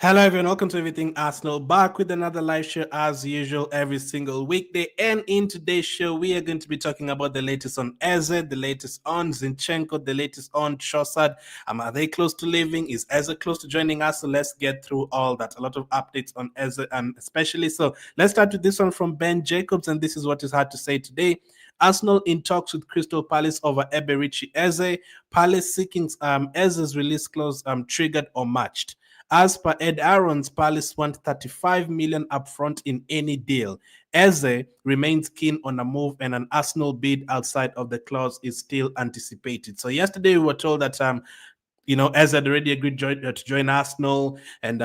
Hello everyone, welcome to Everything Arsenal, back with another live show as usual every single weekday. And in today's show, we are going to be talking about the latest on Eze, the latest on Zinchenko, the latest on Trossard. Are they close to leaving? Is Eze close to joining us? So let's get through all that. A lot of updates on Eze, and especially so. Let's start with this one from Ben Jacobs, and this is what is hard to say today. Arsenal in talks with Crystal Palace over Eberechi Eze. Palace seeking Eze's release clause triggered or matched. As per Ed Aarons, Palace want 35 million upfront in any deal. Eze remains keen on a move, and an Arsenal bid outside of the clause is still anticipated. So yesterday we were told that Eze had already agreed to join Arsenal, and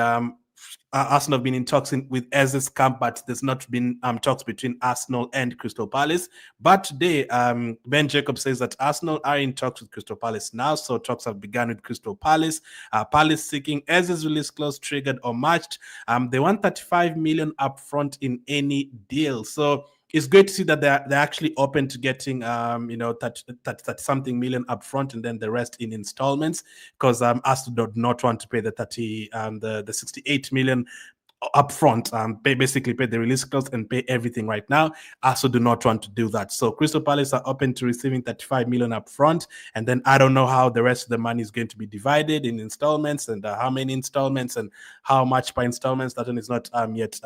Arsenal have been in talks with Eze's camp, but there's not been talks between Arsenal and Crystal Palace. But today, Ben Jacobs says that Arsenal are in talks with Crystal Palace now, so talks have begun with Crystal Palace. Palace seeking Eze's release clause triggered or matched. They want 35 million upfront in any deal. So it's great to see that they're actually open to getting 30 something million upfront and then the rest in installments, because Arsenal do not want to pay the 68 million upfront, basically pay the release clause and pay everything right now. Arsenal do not want to do that. So Crystal Palace are open to receiving 35 million upfront, and then I don't know how the rest of the money is going to be divided in installments, and how many installments and how much per installments. That one is not yet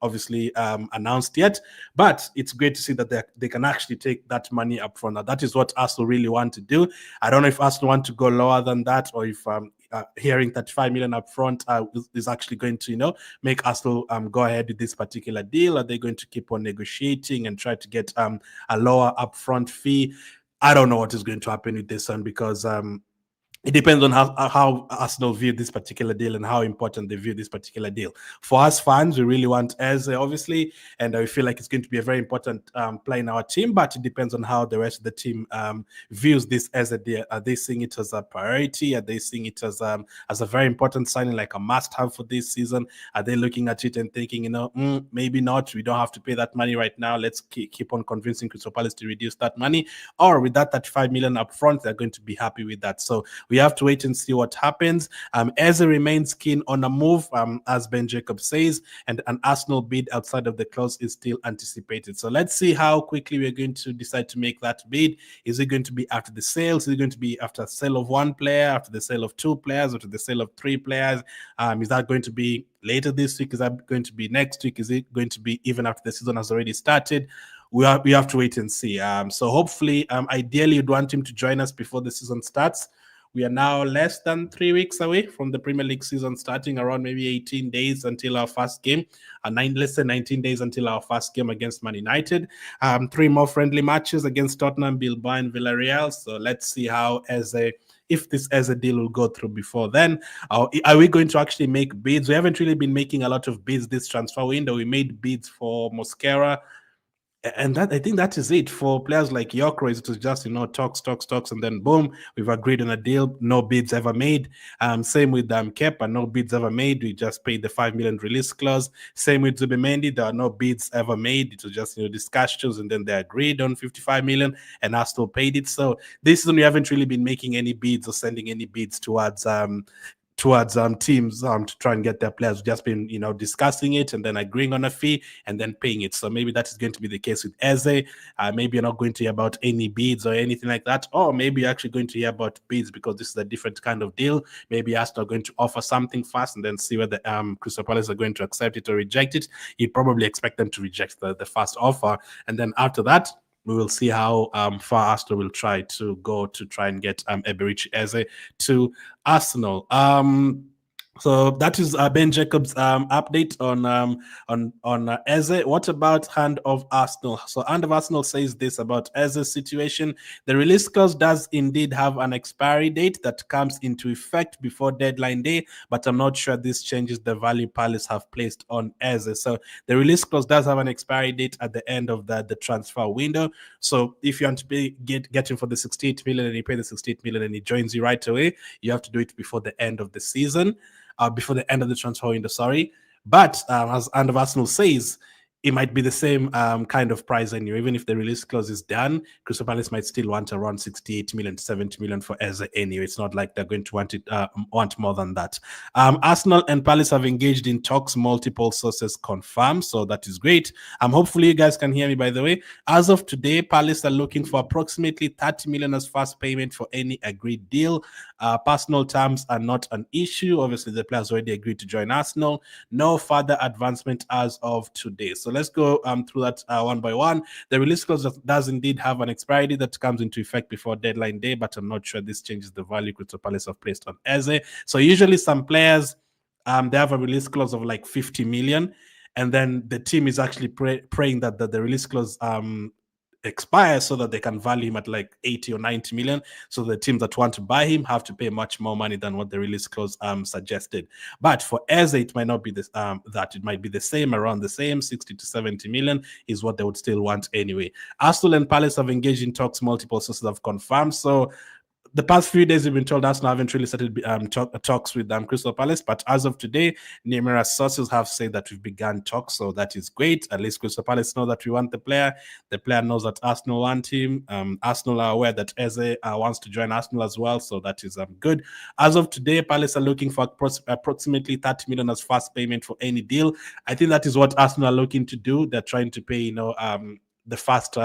obviously announced yet, but it's great to see that they can actually take that money upfront. Now that is what Arsenal really want to do. I don't know if Arsenal want to go lower than that, or if hearing 35 million upfront is actually going to, make Arsenal go ahead with this particular deal. Are they going to keep on negotiating and try to get a lower upfront fee? I don't know what is going to happen with this one, because it depends on how Arsenal view this particular deal and how important they view this particular deal. For us fans, we really want Eze, obviously, and I feel like it's going to be a very important player in our team, but it depends on how the rest of the team views this as a deal. Are they seeing it as a priority? Are they seeing it as a very important signing, like a must-have for this season? Are they looking at it and thinking, maybe not, we don't have to pay that money right now, let's keep on convincing Crystal Palace to reduce that money? Or with that 35 million upfront, they're going to be happy with that. So we have to wait and see what happens. Eze remains keen on a move, as Ben Jacobs says, and an Arsenal bid outside of the clause is still anticipated. So let's see how quickly we're going to decide to make that bid. Is it going to be after the sale? Is it going to be after the sale of one player, after the sale of two players, after the sale of three players? Is that going to be later this week? Is that going to be next week? Is it going to be even after the season has already started? We have to wait and see. So hopefully, ideally, you'd want him to join us before the season starts. We are now less than 3 weeks away from the Premier League season starting, around maybe 18 days until our first game, less than 19 days until our first game against Man United. 3 more friendly matches against Tottenham, Bilbao, and Villarreal. So let's see if this as a deal will go through before then. Are we going to actually make bids? We haven't really been making a lot of bids this transfer window. We made bids for Mosquera, and that, I think that is it. For players like Gyokeres, it was just, talks, and then boom, we've agreed on a deal. No bids ever made. Same with Kepa, no bids ever made. We just paid the 5 million release clause. Same with Zubimendi, there are no bids ever made. It was just discussions, and then they agreed on 55 million, and Arsenal paid it. So this season we haven't really been making any bids or sending any bids towards teams to try and get their players. We've just been discussing it and then agreeing on a fee and then paying it. So maybe that is going to be the case with Eze. Maybe you're not going to hear about any bids or anything like that, or maybe you're actually going to hear about bids because this is a different kind of deal. Maybe Arsenal are going to offer something first and then see whether Crystal Palace are going to accept it or reject it. You'd probably expect them to reject the first offer, and then after that we will see how far Arsenal will try to go to try and get Eberechi Eze to Arsenal. So that is Ben Jacobs' update on Eze. What about Hand of Arsenal? So Hand of Arsenal says this about Eze's situation: the release clause does indeed have an expiry date that comes into effect before deadline day, but I'm not sure this changes the value Palace have placed on Eze. So the release clause does have an expiry date at the end of the transfer window. So if you want to get him for the 68 million and you pay the 68 million and he joins you right away, you have to do it before the end of the season. Before the end of the transfer window, sorry. But as Hand of Arsenal says, it might be the same kind of price anyway. Even if the release clause is done, Crystal Palace might still want around 68 million, 70 million for Eze anyway. It's not like they're going to want more than that. Arsenal and Palace have engaged in talks, multiple sources confirm, so that is great. Hopefully you guys can hear me, by the way. As of today, Palace are looking for approximately 30 million as fast payment for any agreed deal. Personal terms are not an issue. Obviously, the players already agreed to join Arsenal. No further advancement as of today. So let's go through that one by one. The release clause does indeed have an expiry that comes into effect before deadline day, but I'm not sure this changes the value Crystal Palace have placed on Eze. So usually some players, they have a release clause of like 50 million, and then the team is actually praying that the release clause expires so that they can value him at like 80 or 90 million. So the teams that want to buy him have to pay much more money than what the release clause suggested. But for Eze, it might not be this that. It might be the same, around the same, 60 to 70 million is what they would still want anyway. Arsenal and Palace have engaged in talks, multiple sources have confirmed. So the past few days, we've been told Arsenal haven't really started talks with Crystal Palace, but as of today, numerous sources have said that we've begun talks, so that is great. At least Crystal Palace know that we want the player. The player knows that Arsenal want him. Arsenal are aware that Eze wants to join Arsenal as well, so that is good. As of today, Palace are looking for approximately 30 million as fast payment for any deal. I think that is what Arsenal are looking to do. They're trying to pay, the fast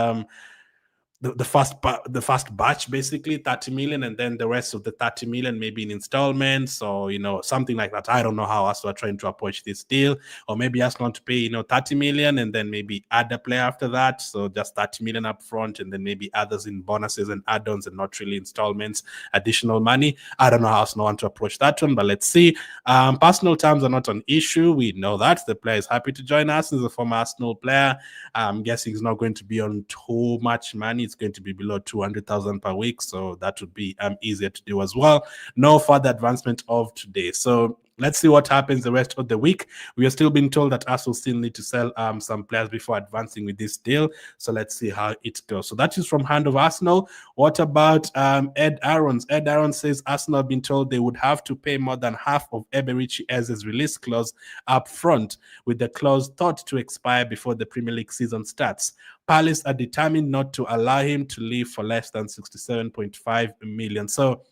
the first batch, basically 30 million, and then the rest of the 30 million maybe in installments, or something like that. I don't know how Arsenal are trying to approach this deal, or maybe Arsenal want to pay 30 million and then maybe add a player after that, so just 30 million up front and then maybe others in bonuses and add-ons and not really installments, additional money. I don't know how Arsenal want to approach that one, but let's see. Personal terms are not an issue. We know that the player is happy to join us. He's a former Arsenal player. I'm guessing he's not going to be on too much money. It's going to be below 200,000 per week, so that would be easier to do as well. No further advancement of today. So let's see what happens the rest of the week. We are still being told that Arsenal still need to sell some players before advancing with this deal. So let's see how it goes. So that is from hand of Arsenal. What about Ed Aarons? Ed Aarons says Arsenal have been told they would have to pay more than half of Eberechi Eze's release clause up front, with the clause thought to expire before the Premier League season starts. Palace are determined not to allow him to leave for less than 67.5 million. So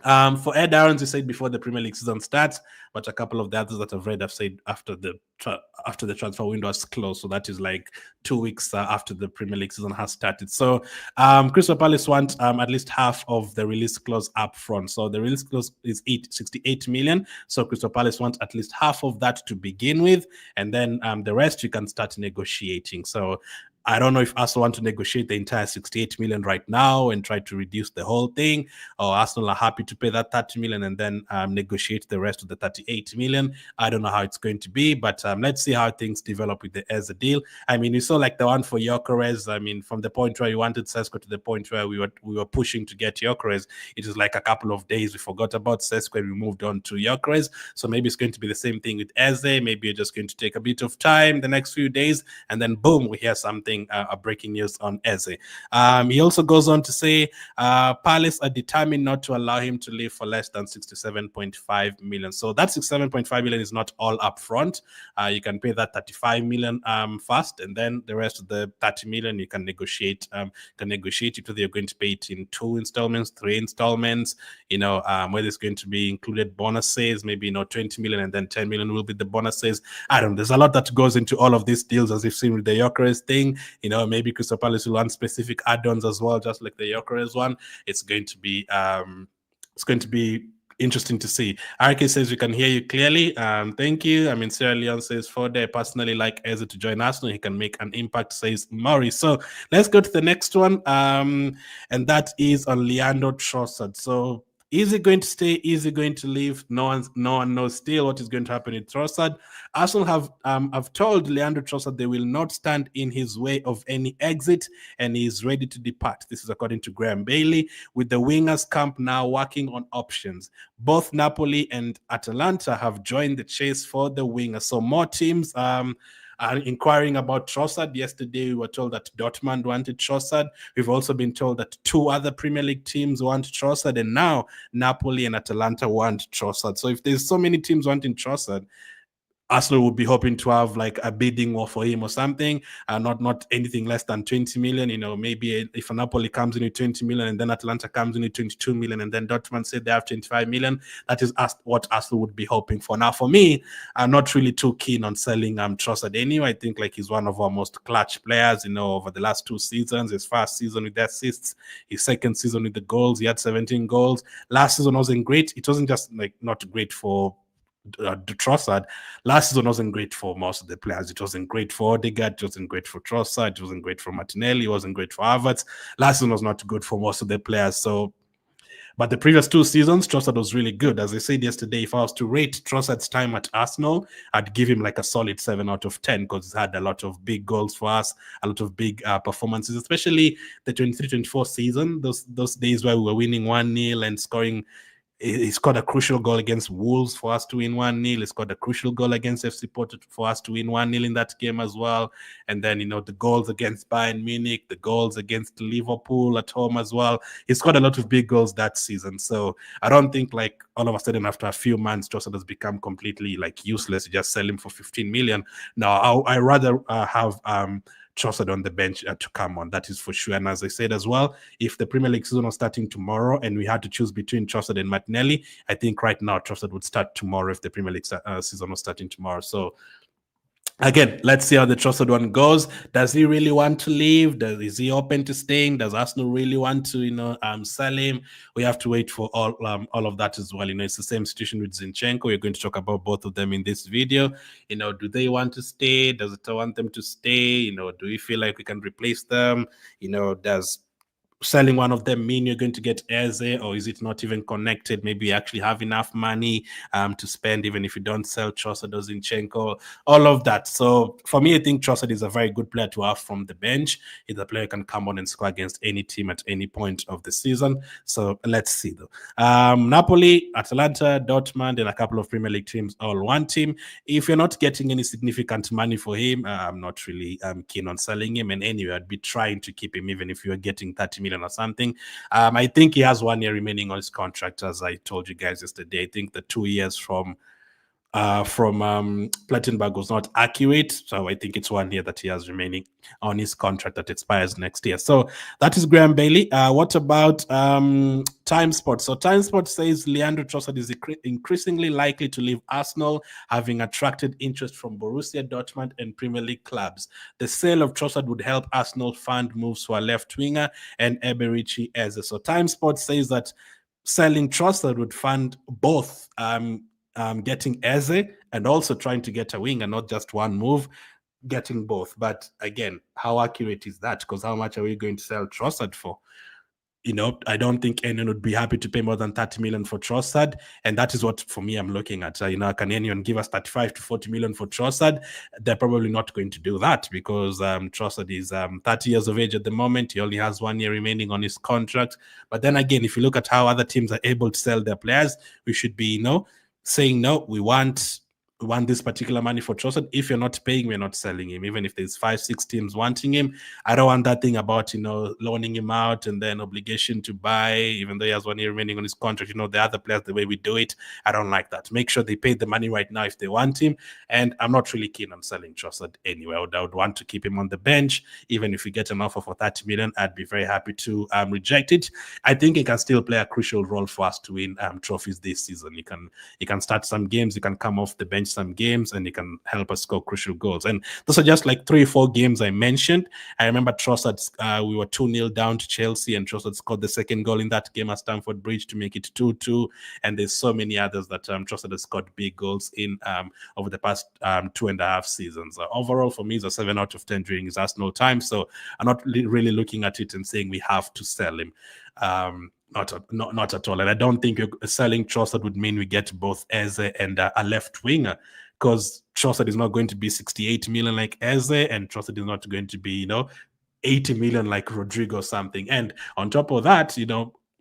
for Ed Aarons, he said before the Premier League season starts, but a couple of the others that I've read have said after the transfer window is closed. So that is like 2 weeks after the Premier League season has started. So Crystal Palace want at least half of the release clause up front. So the release clause is 68 million. So Crystal Palace want at least half of that to begin with, and then the rest you can start negotiating. So I don't know if Arsenal want to negotiate the entire 68 million right now and try to reduce the whole thing, or Arsenal are happy to pay that 30 million and then negotiate the rest of the 38 million. I don't know how it's going to be, but let's see how things develop with the Eze deal. I mean, you saw like the one for Gyokeres. I mean, from the point where you wanted Sesko to the point where we were pushing to get Gyokeres, it was like a couple of days we forgot about Sesko and we moved on to Gyokeres. So maybe it's going to be the same thing with Eze. Maybe you're just going to take a bit of time the next few days, and then boom, we hear something. Breaking news on Eze. He also goes on to say Palace are determined not to allow him to leave for less than 67.5 million. So that 67.5 million is not all up front. You can pay that 35 million first, and then the rest of the 30 million you can negotiate. It whether you're going to pay it in 2 installments, 3 installments. Whether it's going to be included bonuses, maybe 20 million and then 10 million will be the bonuses. I don't know. There's a lot that goes into all of these deals, as you've seen with the Gyokeres thing. Maybe Crystal Palace will want specific add-ons as well, just like the Gyokeres one. It's going to be interesting to see. RK says we can hear you clearly. Thank you. I mean, Sierra Leone says Forde, I personally like Eze to join Arsenal. He can make an impact, says Murray. So let's go to the next one. And that is on Leandro Trossard. So is he going to stay? Is he going to leave? No one knows still what is going to happen with Trossard. Arsenal have told Leandro Trossard they will not stand in his way of any exit, and he is ready to depart. This is according to Graham Bailey, with the wingers camp now working on options. Both Napoli and Atalanta have joined the chase for the winger. So more teams are inquiring about Trossard. Yesterday, we were told that Dortmund wanted Trossard. We've also been told that 2 other Premier League teams want Trossard, and now Napoli and Atalanta want Trossard. So if there's so many teams wanting Trossard, Arsenal would be hoping to have like a bidding war for him or something, not anything less than 20 million. Maybe if Napoli comes in with 20 million and then Atalanta comes in with 22 million and then Dortmund said they have 25 million, that is what Arsenal would be hoping for. Now, for me, I'm not really too keen on selling Trossard anyway. I think like he's one of our most clutch players, over the last 2 seasons. His first season with the assists, his second season with the goals, he had 17 goals. Last season wasn't great. It wasn't just like not great for Trossard. Last season wasn't great for most of the players. It wasn't great for Odegaard. It wasn't great for Trossard. It wasn't great for Martinelli. It wasn't great for Havertz. Last season was not good for most of the players. But the previous 2 seasons, Trossard was really good. As I said yesterday, if I was to rate Trossard's time at Arsenal, I'd give him like a solid 7 out of 10 because he's had a lot of big goals for us, a lot of big performances, especially the 23-24 season, those days where we were winning 1-0 and scoring. He scored a crucial goal against Wolves for us to win 1-0. He scored a crucial goal against FC Porto for us to win 1-0 in that game as well. And then, the goals against Bayern Munich, the goals against Liverpool at home as well. He scored a lot of big goals that season. So I don't think like all of a sudden after a few months, Trossard has become completely like useless. You just sell him for 15 million. Now, I rather have Trossard on the bench to come on, that is for sure. And as I said as well, if the Premier League season was starting tomorrow and we had to choose between Trossard and Martinelli, I think right now Trossard would start tomorrow if the Premier League season was starting tomorrow. So again, let's see how the Trossard one goes. Does he really want to leave? Is he open to staying? Does Arsenal really want to, sell him? We have to wait for all of that as well. It's the same situation with Zinchenko. We're going to talk about both of them in this video. Do they want to stay? Does it want them to stay? Do we feel like we can replace them? Does selling one of them mean you're going to get Eze, or is it not even connected? Maybe you actually have enough money to spend even if you don't sell Trossard or Zinchenko, all of that. So for me, I think Trossard is a very good player to have from the bench. He's a player who can come on and score against any team at any point of the season. So let's see though. Napoli, Atalanta, Dortmund, and a couple of Premier League teams all want him. If you're not getting any significant money for him, I'm not really keen on selling him. And anyway, I'd be trying to keep him even if you're getting 30 million or something. I think he has 1 year remaining on his contract, as I told you guys yesterday. I think the 2 years from Plattenberg was not accurate, so I think it's 1 year that he has remaining on his contract that expires next year. So that is Graham Bailey. What about Time Sport? So Time Sport says Leandro Trossard is increasingly likely to leave Arsenal, having attracted interest from Borussia Dortmund and Premier League clubs. The sale of Trossard would help Arsenal fund moves for a left winger and Eberechi Eze. So Time Sport says that selling Trossard would fund both getting Eze and also trying to get a winger, not just one move, getting both. But again, how accurate is that? Because how much are we going to sell Trossard for? I don't think anyone would be happy to pay more than 30 million for Trossard. And that is what, for me, I'm looking at. Can anyone give us 35 to 40 million for Trossard? They're probably not going to do that because Trossard is 30 years of age at the moment. He only has 1 year remaining on his contract. But then again, if you look at how other teams are able to sell their players, we should be, saying, no, we want this particular money for Trossard. If you're not paying, we're not selling him. Even if there's 5-6 teams wanting him, I don't want that thing about, loaning him out and then obligation to buy, even though he has 1 year remaining on his contract. The other players, the way we do it, I don't like that. Make sure they pay the money right now if they want him. And I'm not really keen on selling Trossard anyway. I would want to keep him on the bench. Even if we get an offer for 30 million, I'd be very happy to reject it. I think he can still play a crucial role for us to win trophies this season. He can start some games, he can come off the bench some games, and he can help us score crucial goals. And those are just like 3 or 4 games I mentioned. I remember Trossard, we were 2-0 down to Chelsea, and Trossard scored the second goal in that game at Stamford Bridge to make it 2-2. And there's so many others that Trossard has scored big goals in over the past 2.5 seasons. Overall, for me, it's a 7 out of 10 during his Arsenal time. So I'm not really looking at it and saying we have to sell him. Not at all. And I don't think selling Trossard would mean we get both Eze and a left winger, because Trossard is not going to be 68 million like Eze, and Trossard is not going to be, 80 million like Rodrygo or something. And on top of that,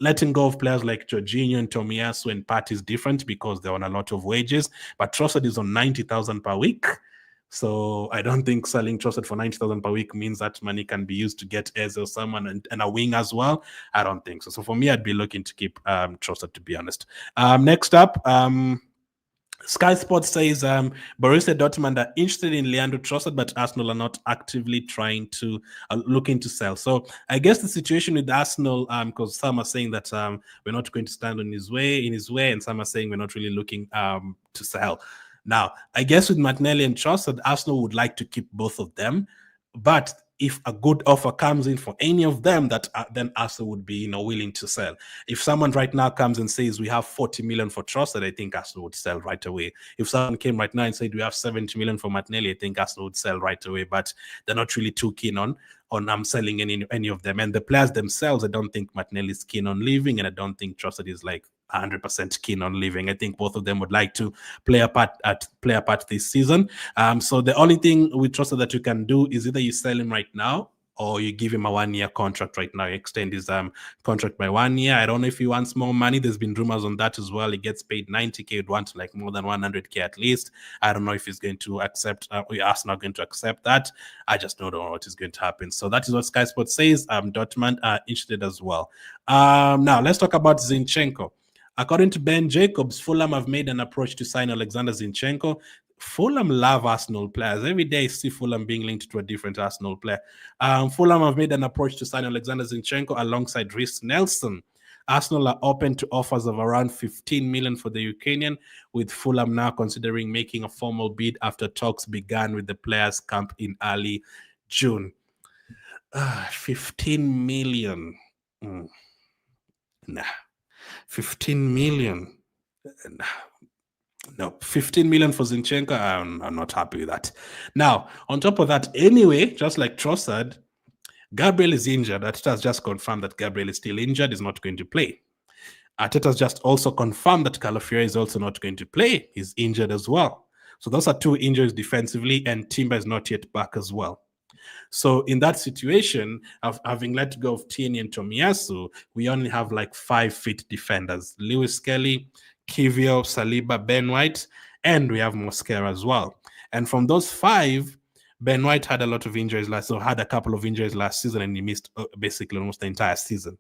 letting go of players like Jorginho and Tomiyasu and Pat is different because they're on a lot of wages, but Trossard is on 90,000 per week. So I don't think selling Trossard for 90,000 per week means that money can be used to get Eze or someone and a wing as well. I don't think so. So for me, I'd be looking to keep Trossard, to be honest. Next up, Sky Sports says Borussia Dortmund are interested in Leandro Trossard, but Arsenal are not actively trying to looking to sell. So I guess the situation with Arsenal, because some are saying that we're not going to stand in his way, and some are saying we're not really looking to sell. Now, I guess with Martinelli and Trossard, Arsenal would like to keep both of them, but if a good offer comes in for any of them, that then Arsenal would be willing to sell. If someone right now comes and says we have 40 million for Trossard, I think Arsenal would sell right away. If someone came right now and said we have 70 million for Martinelli, I think Arsenal would sell right away. But they're not really too keen on selling any of them. And the players themselves, I don't think Martinelli is keen on leaving, and I don't think Trossard is like 100% keen on leaving. I think both of them would like to play a part this season. So the only thing with Trossard that you can do is either you sell him right now or you give him a 1-year contract right now. You extend his contract by 1 year. I don't know if he wants more money. There's been rumors on that as well. He gets paid 90k. He'd want like more than 100k at least. I don't know if he's going to accept. Arsenal going to accept that. I just don't know what is going to happen. So that is what Sky Sports says. Dortmund are interested as well. Now let's talk about Zinchenko. According to Ben Jacobs, Fulham have made an approach to sign Oleksandr Zinchenko. Fulham love Arsenal players. Every day I see Fulham being linked to a different Arsenal player. Fulham have made an approach to sign Oleksandr Zinchenko alongside Reiss Nelson. Arsenal are open to offers of around 15 million for the Ukrainian, with Fulham now considering making a formal bid after talks began with the players' camp in early June. 15 million. Nah. 15 million. No, 15 million for Zinchenko. I'm not happy with that. Now, on top of that, anyway, just like Trossard, Gabriel is injured. Arteta has just confirmed that Gabriel is still injured, is not going to play. Arteta has just also confirmed that Calafiori is also not going to play. He's injured as well. So those are two injuries defensively, and Timber is not yet back as well. So in that situation, having let go of Tierney and Tomiyasu, we only have like 5 fit defenders: Lewis Kelly, Kiwior, Saliba, Ben White, and we have Mosquera as well. And from those 5, Ben White had a lot of injuries had a couple of injuries last season, and he missed basically almost the entire season.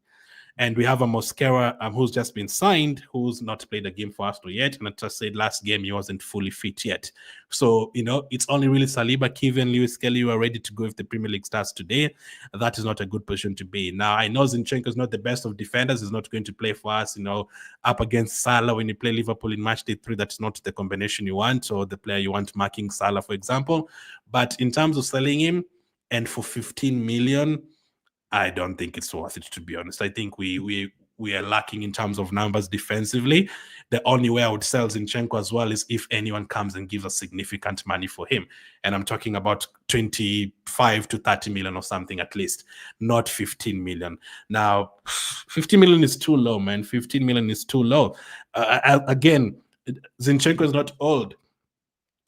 And we have a Mosquera who's just been signed, who's not played a game for Arsenal yet. And I just said last game he wasn't fully fit yet. So, it's only really Saliba, Kiwior, and Lewis Kelly who are ready to go if the Premier League starts today. That is not a good position to be in. Now, I know Zinchenko is not the best of defenders. He's not going to play for us, up against Salah when you play Liverpool in match day 3. That's not the combination you want, or the player you want marking Salah, for example. But in terms of selling him, and for 15 million, I don't think it's worth it, to be honest. I think we are lacking in terms of numbers defensively. The only way I would sell Zinchenko as well is if anyone comes and gives us significant money for him. And I'm talking about 25 to 30 million or something at least, not 15 million. Now, 15 million is too low, man. 15 million is too low. Again, Zinchenko is not old.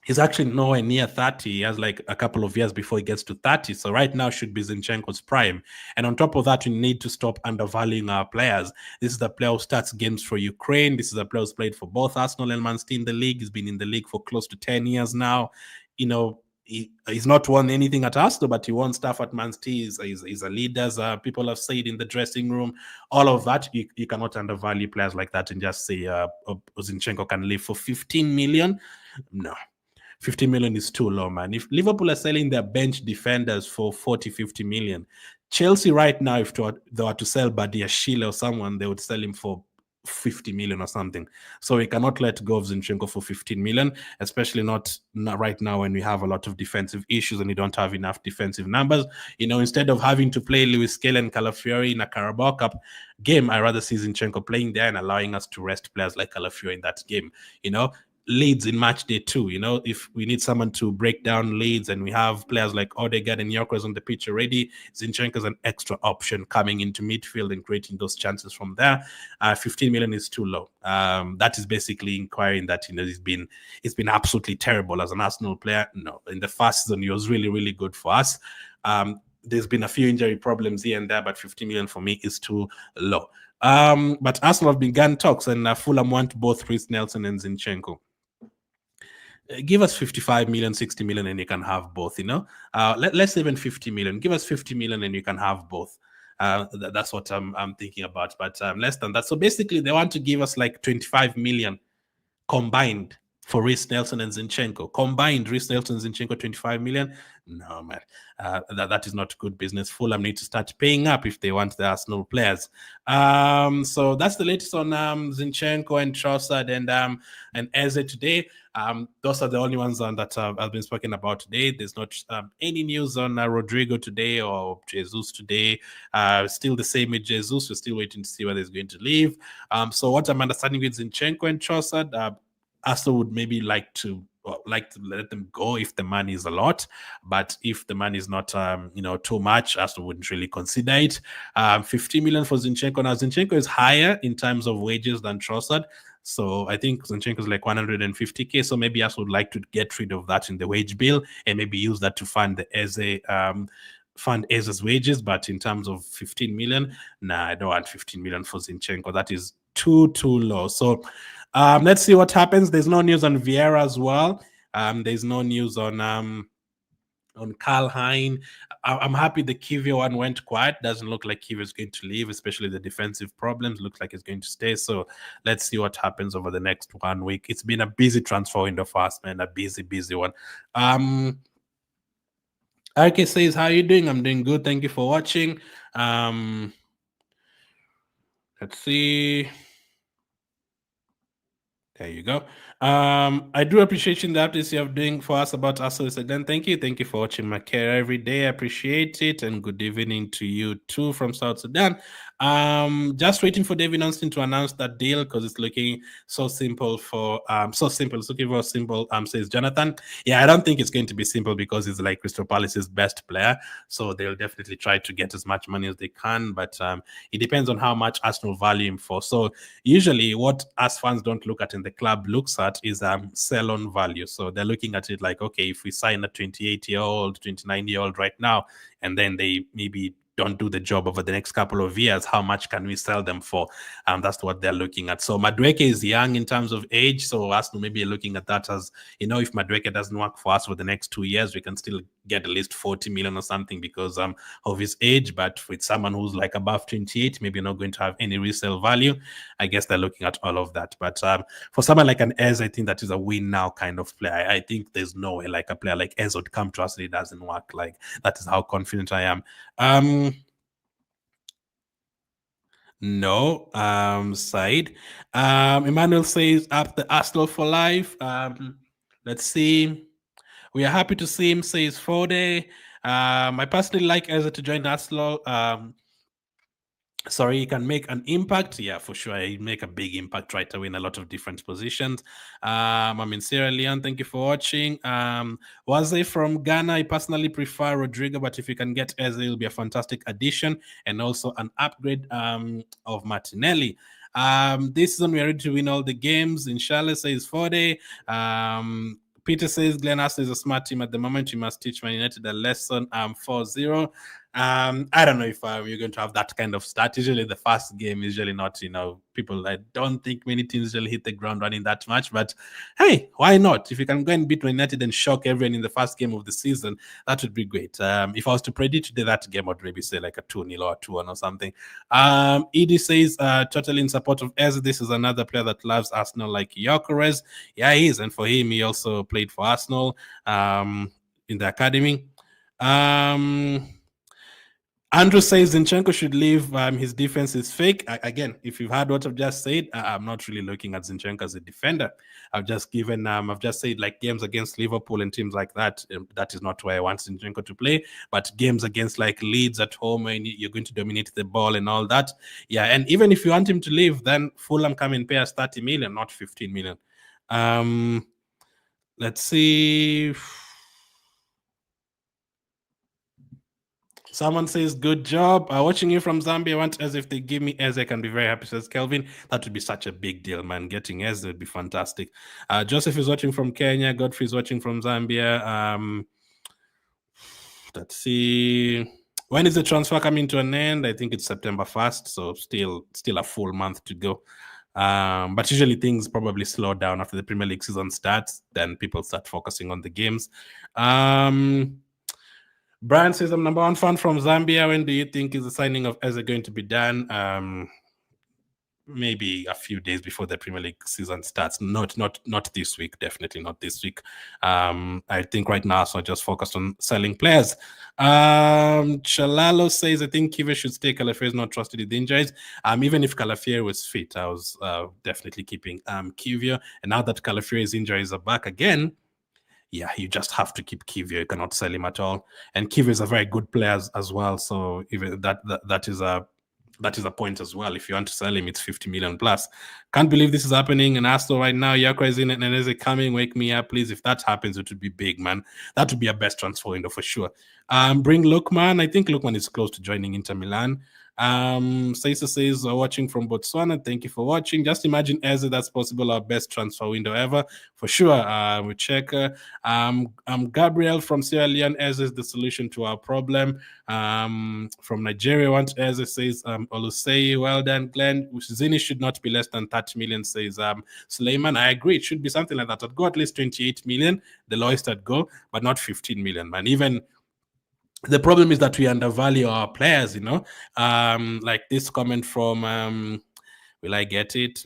He's actually nowhere near 30. He has like a couple of years before he gets to 30. So right now should be Zinchenko's prime. And on top of that, you need to stop undervaluing our players. This is the player who starts games for Ukraine. This is a player who's played for both Arsenal and Man City in the league. He's been in the league for close to 10 years now. He's not won anything at Arsenal, but he won stuff at Man City. He's a leader, as people have said in the dressing room. All of that, you cannot undervalue players like that and just say Zinchenko can leave for 15 million. No. 50 million is too low, man. If Liverpool are selling their bench defenders for 40, 50 million, Chelsea right now, if they were to sell Badiashile or someone, they would sell him for 50 million or something. So we cannot let go of Zinchenko for 15 million, especially not right now when we have a lot of defensive issues and we don't have enough defensive numbers. Instead of having to play Lewis Kelly and Calafiori in a Carabao Cup game, I rather see Zinchenko playing there and allowing us to rest players like Calafiori in that game. Leeds in match day 2, if we need someone to break down Leeds and we have players like Odegaard and Gyokeres on the pitch already, Zinchenko is an extra option coming into midfield and creating those chances from there. 15 million is too low. That is basically inquiring that it's been absolutely terrible as an Arsenal player. No, in the first season he was really, really good for us. There's been a few injury problems here and there, but 15 million for me is too low. But Arsenal have begun talks, and Fulham want both Reiss Nelson and Zinchenko. Give us 55 million, 60 million, and you can have both, let's even 50 million. Give us 50 million and you can have both. That's what I'm thinking about, but less than that. So basically they want to give us like 25 million combined for Reece Nelson and Zinchenko. Combined, Reece Nelson and Zinchenko, 25 million. No, man. That is not good business. Fulham need to start paying up if they want the Arsenal players. So that's the latest on Zinchenko and Trossard and Eze today. Those are the only ones that have been spoken about today. There's not any news on Rodrygo today or Jesus today. Still the same with Jesus. We're still waiting to see whether he's going to leave. So what I'm understanding with Zinchenko and Trossard, Arsenal would maybe like to let them go if the money is a lot, but if the money is not too much, Arsenal wouldn't really consider it. 50 million for Zinchenko. Now Zinchenko is higher in terms of wages than Trossard, so I think Zinchenko is like 150k. So maybe Arsenal would like to get rid of that in the wage bill and maybe use that to fund the Eze. Fund Eze's wages, but in terms of 15 million, nah, I don't want 15 million for Zinchenko. That is too low. So let's see what happens. There's no news on Vieira as well. There's no news on Karl Hein. I'm happy the Kivio one went quiet. Doesn't look like Kivio is going to leave, especially the defensive problems. Looks like it's going to stay. So let's see what happens over the next 1 week. It's been a busy transfer window for us, man. A busy one. RK says, how are you doing? I'm doing good. Thank you for watching. Let's see. There you go. I do appreciate the updates you are doing for us about Arsenal. Again, thank you. Thank you for watching my career every day. I appreciate it. And good evening to you too from South Sudan. Just waiting for David Johnston to announce that deal because it's looking so simple for so simple. It's looking for simple, says Jonathan. Yeah, I don't think it's going to be simple because it's like Crystal Palace's best player. So they'll definitely try to get as much money as they can, but it depends on how much Arsenal value him for. So usually what us fans don't look at in the club looks at is sell on value. So they're looking at it like, okay, if we sign a 28-year-old, 29-year-old right now, and then they maybe don't do the job over the next couple of years, how much can we sell them for? That's what they're looking at. So Madueke is young in terms of age, so Arsenal maybe looking at that as, if Madueke doesn't work for us for the next 2 years, we can still get at least 40 million or something because of his age. But with someone who's like above 28, maybe not going to have any resale value. I guess they're looking at all of that. But for someone like an Eze, I think that is a win now kind of player. I think there's no way like a player like Eze would come to us and it doesn't work. Like, that is how confident I am. No, Said. Emmanuel says up the Arsenal for life. Let's see. We are happy to see him, says Fode. I personally like Eze to join Arsenal. Sorry, he can make an impact. Yeah, for sure. He make a big impact right away in a lot of different positions. I'm in Sierra Leone. Thank you for watching. Waze from Ghana. I personally prefer Rodrygo, but if you can get Eze, it will be a fantastic addition and also an upgrade of Martinelli. This season we are ready to win all the games. Inshallah, says Fode. Peter says Glenn Arsenal is a smart team at the moment. You must teach Man United a lesson. 4-0. I don't know if you're going to have that kind of start. Usually the first game is usually not, people, I don't think many teams usually hit the ground running that much, but hey, why not? If you can go and beat Man United and shock everyone in the first game of the season, that would be great. If I was to predict today that game, I'd maybe say like a 2-0 or 2-1 or something. Edie says, totally in support of Eze. This is another player that loves Arsenal like Gyokeres. Yeah, he is. And for him, he also played for Arsenal in the academy. Andrew says Zinchenko should leave. His defense is fake. Again, if you've heard what I've just said, I'm not really looking at Zinchenko as a defender. I've just said like games against Liverpool and teams like that. That is not where I want Zinchenko to play. But games against like Leeds at home, and you're going to dominate the ball and all that. Yeah, and even if you want him to leave, then Fulham come and pay us 30 million, not 15 million. Let's see. Someone says, good job. Watching you from Zambia. I want Eze. If they give me Eze, I can be very happy, says Kelvin. That would be such a big deal, man. Getting Eze would be fantastic. Joseph is watching from Kenya. Godfrey is watching from Zambia. Let's see. When is the transfer coming to an end? I think it's September 1st, so still a full month to go. But usually things probably slow down after the Premier League season starts. Then people start focusing on the games. Brian says, I'm number one fan from Zambia. When do you think is the signing of Eze going to be done? maybe a few days before the Premier League season starts. Not this week. Definitely not this week. I think right now, so just focused on selling players. Chalalo says, I think Kivior should stay. Calafieri is not trusted with injuries. Even if Calafieri was fit, I was definitely keeping Kivior. And now that Calafieri's injuries are back again, yeah, you just have to keep Kivior. You cannot sell him at all. And Kivior is a very good player as well. So even that is a point as well. If you want to sell him, it's 50 million plus. Can't believe this is happening in Arsenal right now. Gyokeres is in it and Eze coming. Wake me up, please. If that happens, it would be big, man. That would be a best transfer window for sure. Bring Lookman. I think Lookman is close to joining Inter Milan. Saisa says, watching from Botswana. Thank you for watching. Just imagine Eze, that's possible, our best transfer window ever. For sure. We check. Gabriel from Sierra Leone, Eze is the solution to our problem. From Nigeria, want Eze says, Olusei, well done, Glenn. Zini should not be less than 30 million, says Suleiman. I agree. It should be something like that. I'd go at least 28 million, the lowest I'd go, but not 15 million, man. Even the problem is that we undervalue our players, like this comment from will I get it?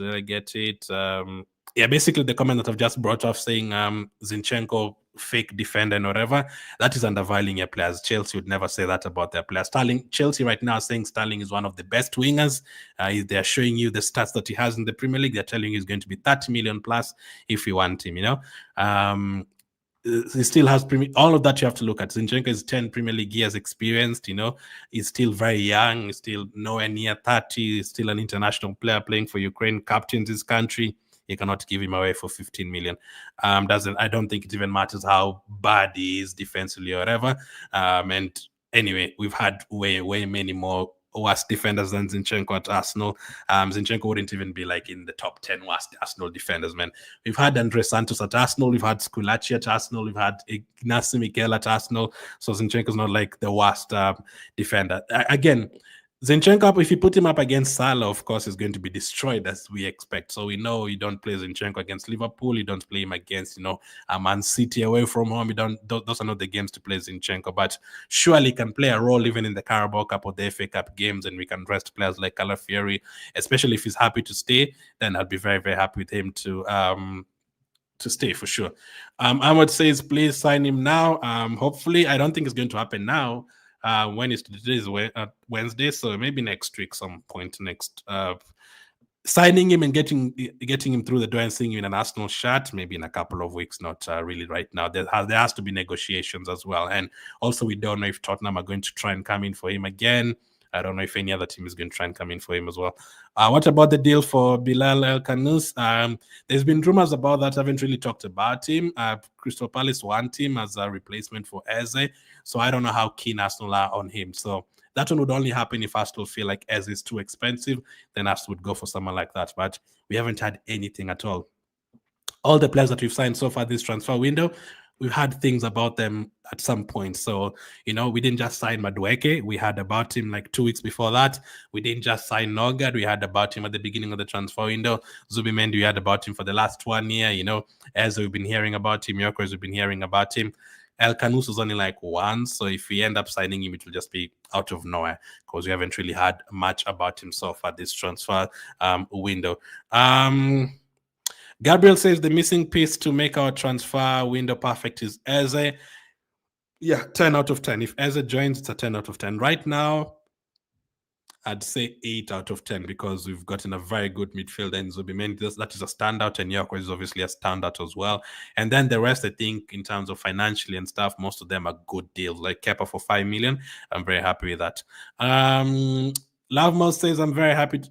Yeah, basically the comment that I've just brought off saying Zinchenko fake defender and whatever, that is undervaluing your players. Chelsea would never say that about their players. Chelsea right now saying Sterling is one of the best wingers. They're showing you the stats that he has in the Premier League. They're telling you he's going to be 30 million plus if you want him, he still has all of that you have to look at. Zinchenko is 10 Premier League years experienced, he's still very young, he's still nowhere near 30, he's still an international player playing for Ukraine, captains his country. You cannot give him away for 15 million. I don't think it even matters how bad he is defensively or whatever. And anyway, we've had way many more worst defenders than Zinchenko at Arsenal. Zinchenko wouldn't even be like in the top 10 worst Arsenal defenders, man. We've had Andre Santos at Arsenal, we've had Sculacci at Arsenal, we've had Ignacio Miquel at Arsenal, so Zinchenko's not like the worst defender. Again, Zinchenko, if you put him up against Salah, of course, is going to be destroyed as we expect. So we know you don't play Zinchenko against Liverpool. You don't play him against, Man City away from home. Those are not the games to play Zinchenko. But surely can play a role even in the Carabao Cup or the FA Cup games, and we can rest players like Calafieri, especially if he's happy to stay. Then I'd be very, very happy with him to stay for sure. Ahmad says, please sign him now. Hopefully, I don't think it's going to happen now. Today is Wednesday, so maybe next week, some point next. Signing him and getting him through the door and seeing him in an Arsenal shirt, maybe in a couple of weeks, not really right now. There has to be negotiations as well, and also we don't know if Tottenham are going to try and come in for him again. I don't know if any other team is going to try and come in for him as well. What about the deal for Bilal El Khanous? There's been rumors about that. I haven't really talked about him. Crystal Palace want him as a replacement for Eze, so I don't know how keen Arsenal are on him. So that one would only happen if Arsenal feel like Eze is too expensive. Then Arsenal would go for someone like that. But we haven't had anything at all. All the players that we've signed so far this transfer window, we've had things about them at some point. So, we didn't just sign Madueke. We had about him like 2 weeks before that. We didn't just sign Nørgaard. We had about him at the beginning of the transfer window. Zubimendi, we had about him for the last 1 year. As we've been hearing about him, Gyokeres, we've been hearing about him. El Khanous was only like once. So if we end up signing him, it will just be out of nowhere because we haven't really had much about him so far this transfer window. Gabriel says the missing piece to make our transfer window perfect is Eze. Yeah, 10 out of 10. If Eze joins, it's a 10 out of 10. Right now, I'd say 8 out of 10 because we've gotten a very good midfielder in Zubimendi. That is a standout, and Nørgaard is obviously a standout as well. And then the rest, I think, in terms of financially and stuff, most of them are good deals. Like Kepa for 5 million, I'm very happy with that. Love Most says, I'm very happy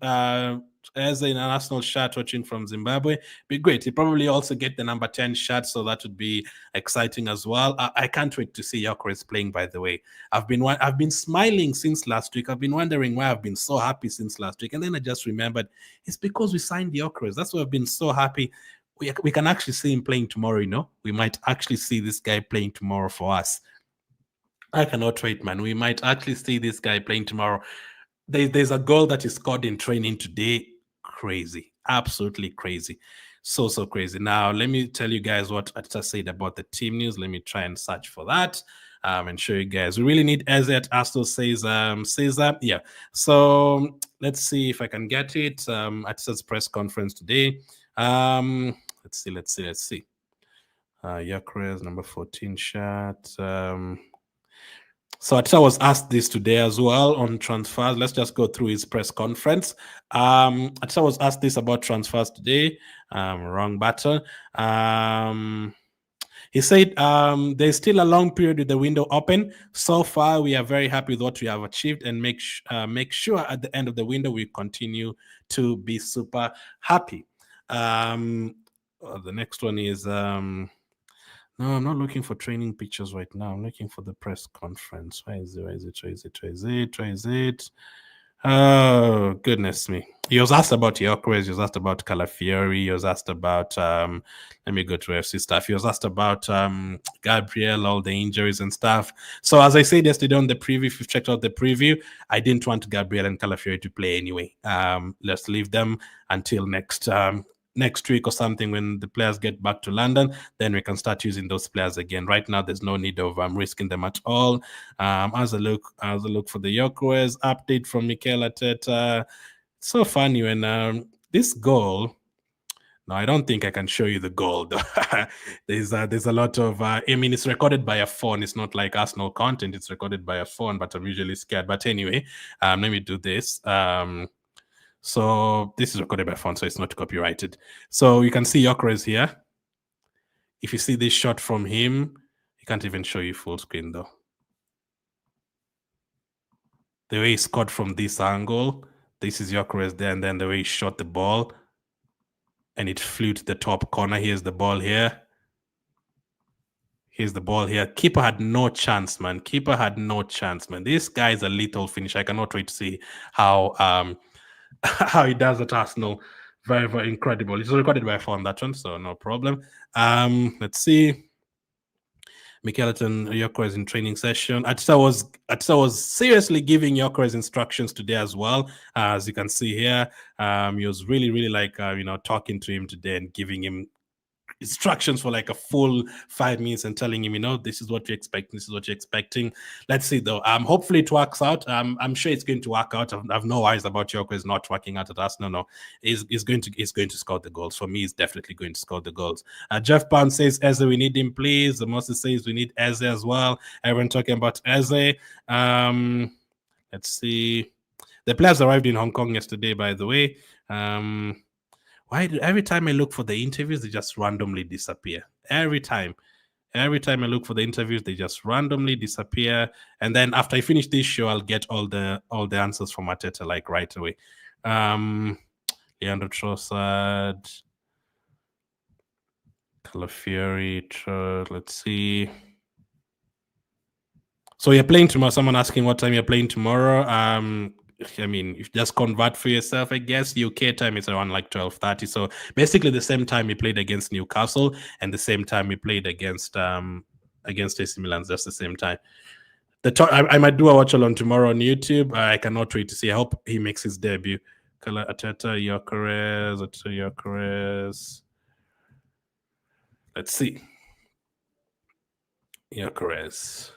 as an Arsenal shirt watching from Zimbabwe. Be great. He'll probably also get the number 10 shirt, so that would be exciting as well. I can't wait to see Gyokeres playing, by the way. I've been smiling since last week. I've been wondering why I've been so happy since last week. And then I just remembered it's because we signed Gyokeres. That's why I've been so happy. We can actually see him playing tomorrow, We might actually see this guy playing tomorrow for us. I cannot wait, man. We might actually see this guy playing tomorrow. There's a goal that he scored in training today. Crazy. Absolutely crazy. So crazy. Now, let me tell you guys what Arteta said about the team news. Let me try and search for that and show you guys. We really need Eze at Arsenal, says that. Yeah. So let's see if I can get it. Arteta's press conference today. Let's see. Gyokeres, number 14 shot. So Arteta was asked this today as well on transfers. Let's just go through his press conference. Arteta was asked this about transfers today. Wrong button. He said there's still a long period with the window open. So far, we are very happy with what we have achieved and make sure at the end of the window we continue to be super happy. The next one is... no, I'm not looking for training pictures right now. I'm looking for the press conference. Where is it? Oh, goodness me. He was asked about Gyokeres. He was asked about Calafiori. He was asked about, let me go to FC stuff. He was asked about Gabriel, all the injuries and stuff. So as I said yesterday on the preview, if you've checked out the preview, I didn't want Gabriel and Calafiori to play anyway. Let's leave them until next week or something when the players get back to London, then we can start using those players again. Right now, there's no need of risking them at all. As a look for the Gyokeres update from Mikel Arteta. So funny when this goal. No, I don't think I can show you the goal. There's a lot of. I mean, it's recorded by a phone. It's not like Arsenal content. It's recorded by a phone, but I'm usually scared. But anyway, let me do this. So this is recorded by phone, so it's not copyrighted. So you can see Gyokeres here. If you see this shot from him, he can't even show you full screen though. The way he scored from this angle, this is Gyokeres there, and then the way he shot the ball, and it flew to the top corner. Here's the ball here. Here's the ball here. Kepa had no chance, man. This guy is a lethal finisher. I cannot wait to see how how he does at Arsenal. Very, very incredible. It's recorded by phone, that one, so no problem. Let's see. Mikel Arteta, Gyokeres in training session. Arteta was seriously giving Gyokeres instructions today as well. As you can see here, he was really, really like talking to him today and giving him instructions for like a full 5 minutes and telling him, this is what you're expecting. Let's see though. Hopefully it works out. I'm sure it's going to work out. I've no worries about Gyokeres not working out at Arsenal. No, he's going to score the goals. For me, he's definitely going to score the goals. Jeff Pound says, Eze, we need him, please. Moses says we need Eze as well. Everyone talking about Eze. Let's see. The players arrived in Hong Kong yesterday, by the way. Every time I look for the interviews, they just randomly disappear. Every time I look for the interviews, they just randomly disappear. And then after I finish this show, I'll get all the answers from Arteta like right away. Leandro Trossard, Calafiori, let's see. So you're playing tomorrow. Someone asking what time you're playing tomorrow. I mean, if you just convert for yourself, I guess UK time is around like 12:30. So basically the same time we played against Newcastle and the same time we played against AC Milan. That's the same time. I might do a watch along tomorrow on YouTube. I cannot wait to see. I hope he makes his debut. Arteta, Gyokeres. Let's see. Gyokeres.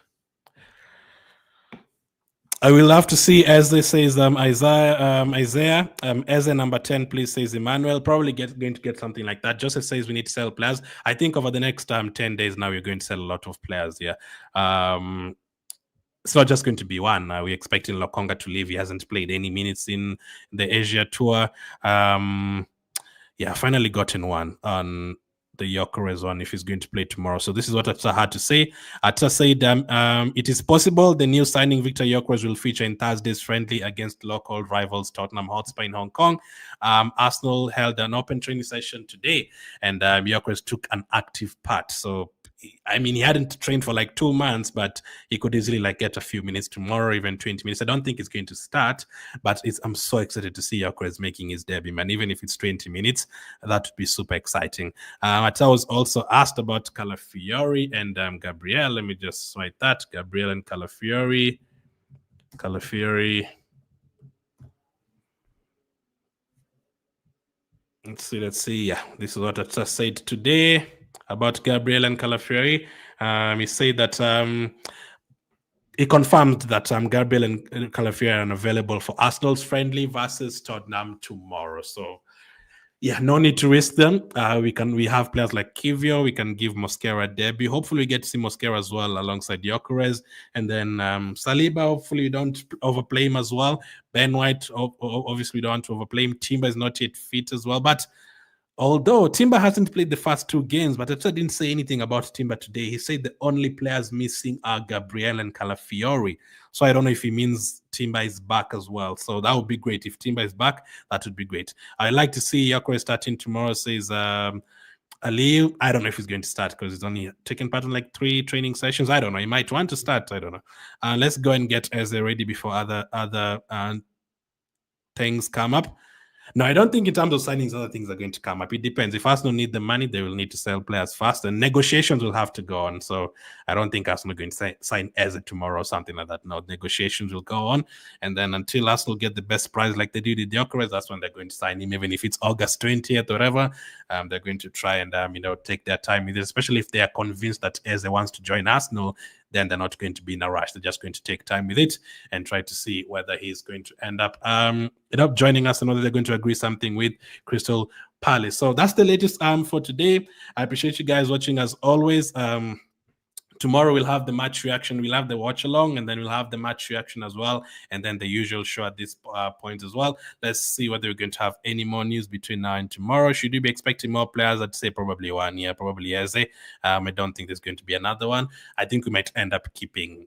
I will love to see, as they says, Isaiah, Eze number 10, please, says Emmanuel. Probably going to get something like that. Joseph says we need to sell players. I think over the next 10 days now, we're going to sell a lot of players here. It's not just going to be one. We're expecting Lokonga to leave. He hasn't played any minutes in the Asia tour. Yeah, finally gotten one on the Gyokeres one if he's going to play tomorrow. So this is what Arteta had to say. Arteta said it is possible the new signing Viktor Gyokeres will feature in Thursday's friendly against local rivals Tottenham Hotspur in Hong Kong. Arsenal held an open training session today and Gyokeres took an active part. So I mean, he hadn't trained for like 2 months, but he could easily like get a few minutes tomorrow, even 20 minutes. I don't think it's going to start, but I'm so excited to see Gyokeres making his debut, man. Even if it's 20 minutes, that would be super exciting. Arteta was also asked about Calafiori and Gabriel. Let me just write that. Gabriel and Calafiori. Let's see. Yeah, this is what I just said today about Gabriel and Calafiori. He said that he confirmed that Gabriel and Calafiori are available for Arsenal's friendly versus Tottenham tomorrow. So yeah, no need to risk them. We have players like Kivio. We can give Mosquera a debut. Hopefully, we get to see Mosquera as well alongside Gyokeres, and then Saliba. Hopefully, we don't overplay him as well. Ben White, obviously, we don't want to overplay him. Timber is not yet fit as well, but although Timber hasn't played the first two games, but Arteta didn't say anything about Timber today. He said the only players missing are Gabriel and Calafiori. So I don't know if he means Timber is back as well. So that would be great. If Timber is back, that would be great. I'd like to see Yakore starting tomorrow, says Ali. I don't know if he's going to start because he's only taken part in like 3 training sessions. I don't know. He might want to start. I don't know. Let's go and get Eze ready before other things come up. No, I don't think in terms of signings, other things are going to come up. It depends. If Arsenal need the money, they will need to sell players fast, and negotiations will have to go on. So I don't think Arsenal are going to sign Eze tomorrow or something like that. No, negotiations will go on, and then until Arsenal get the best price like they did with Gyokeres, that's when they're going to sign him. Even if it's August 20th or whatever, they're going to try and take their time with it, especially if they are convinced that Eze wants to join Arsenal. Then they're not going to be in a rush. They're just going to take time with it and try to see whether he's going to end up joining us and whether they're going to agree something with Crystal Palace. So that's the latest for today. I appreciate you guys watching as always. Tomorrow we'll have the match reaction, we'll have the watch along, and then we'll have the match reaction as well, and then the usual show at this point as well. Let's see whether we're going to have any more news between now and tomorrow. Should we be expecting more players? I'd say probably one. Yeah, probably Eze. I don't think there's going to be another one. I think we might end up keeping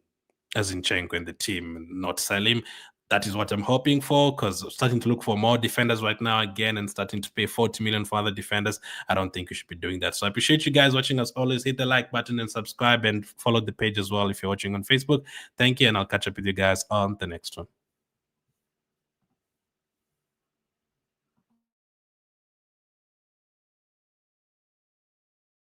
Zinchenko in the team and not sell him. That is what I'm hoping for, because starting to look for more defenders right now again and starting to pay 40 million for other defenders. I don't think we should be doing that. So I appreciate you guys watching as always. Hit the like button and subscribe and follow the page as well if you're watching on Facebook. Thank you, and I'll catch up with you guys on the next one.